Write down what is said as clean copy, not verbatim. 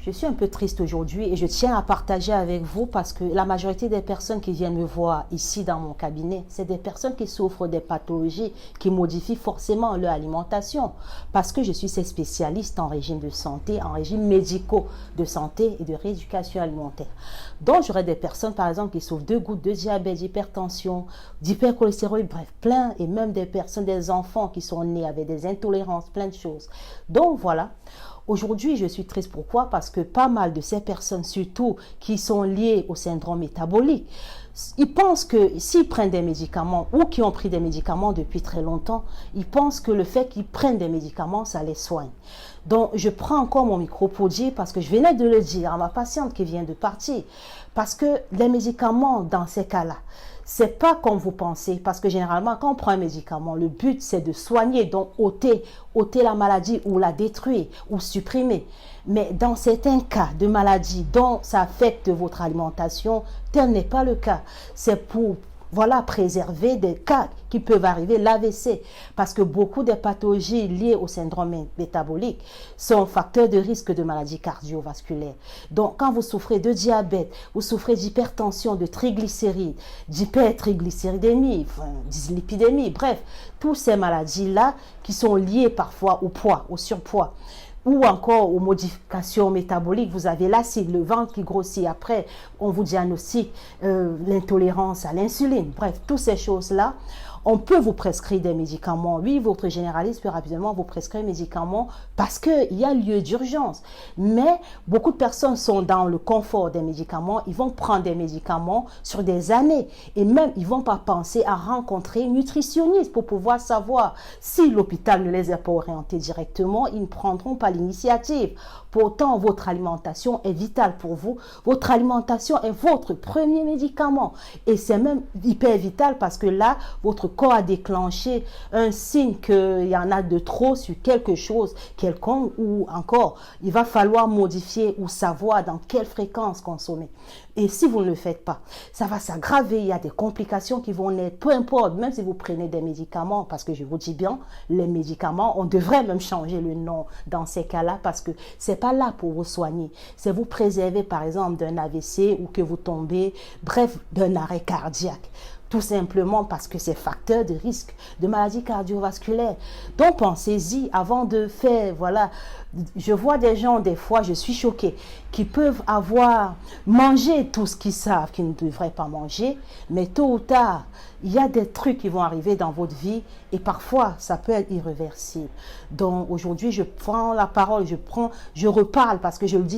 Je suis un peu triste aujourd'hui et je tiens à partager avec vous parce que la majorité des personnes qui viennent me voir ici dans mon cabinet, c'est des personnes qui souffrent des pathologies qui modifient forcément leur alimentation parce que je suis ces spécialistes en régime de santé, en régime médicaux de santé et de rééducation alimentaire. Donc j'aurai des personnes par exemple qui souffrent de gouttes, de diabète, d'hypertension, d'hypercholestérolémie, bref plein, et même des personnes, des enfants qui sont nés avec des intolérances, plein de choses. Donc voilà. Aujourd'hui, je suis triste. Pourquoi? Parce que pas mal de ces personnes, surtout qui sont liées au syndrome métabolique, ils pensent que s'ils prennent des médicaments ou qui ont pris des médicaments depuis très longtemps, ils pensent que le fait qu'ils prennent des médicaments, ça les soigne. Donc, je prends encore mon micro pour dire, parce que je venais de le dire à ma patiente qui vient de partir, parce que les médicaments, dans ces cas-là, c'est pas comme vous pensez, parce que généralement, quand on prend un médicament, le but, c'est de soigner, donc ôter la maladie ou la détruire ou supprimer. Mais dans certains cas de maladie dont ça affecte votre alimentation, tel n'est pas le cas. C'est pour préserver des cas qui peuvent arriver, l'AVC, parce que beaucoup des pathologies liées au syndrome métabolique sont facteurs de risque de maladies cardiovasculaires. Donc, quand vous souffrez de diabète, vous souffrez d'hypertension, de triglycérides, d'hypertriglycéridémie, dyslipidémie, bref, toutes ces maladies-là qui sont liées parfois au poids, au surpoids, ou encore aux modifications métaboliques. Vous avez l'acide, le ventre qui grossit. Après, on vous diagnostique l'intolérance à l'insuline. Bref, toutes ces choses-là, on peut vous prescrire des médicaments. Oui, votre généraliste peut rapidement vous prescrire des médicaments parce qu'il y a lieu d'urgence. Mais beaucoup de personnes sont dans le confort des médicaments. Ils vont prendre des médicaments sur des années. Et même, ils ne vont pas penser à rencontrer un nutritionniste pour pouvoir savoir si l'hôpital ne les a pas orientés directement. Ils ne prendront pas l'initiative. Pourtant, votre alimentation est vitale pour vous. Votre alimentation est votre premier médicament. Et c'est même hyper vital parce que là, votre corps a déclenché un signe qu'il y en a de trop sur quelque chose, quelconque, ou encore, il va falloir modifier ou savoir dans quelle fréquence consommer. Et si vous ne le faites pas, ça va s'aggraver, il y a des complications qui vont naître, peu importe, même si vous prenez des médicaments, parce que je vous dis bien, les médicaments, on devrait même changer le nom dans ces cas-là, parce que c'est pas là pour vous soigner, c'est vous préserver par exemple d'un AVC ou que vous tombez, bref, d'un arrêt cardiaque. Tout simplement parce que c'est facteur de risque de maladie cardiovasculaire. Donc pensez-y avant de faire, je vois des gens, des fois, je suis choquée, qui peuvent avoir mangé tout ce qu'ils savent qu'ils ne devraient pas manger, mais tôt ou tard, il y a des trucs qui vont arriver dans votre vie et parfois, ça peut être irréversible. Donc aujourd'hui, je prends la parole, je reparle parce que je le dis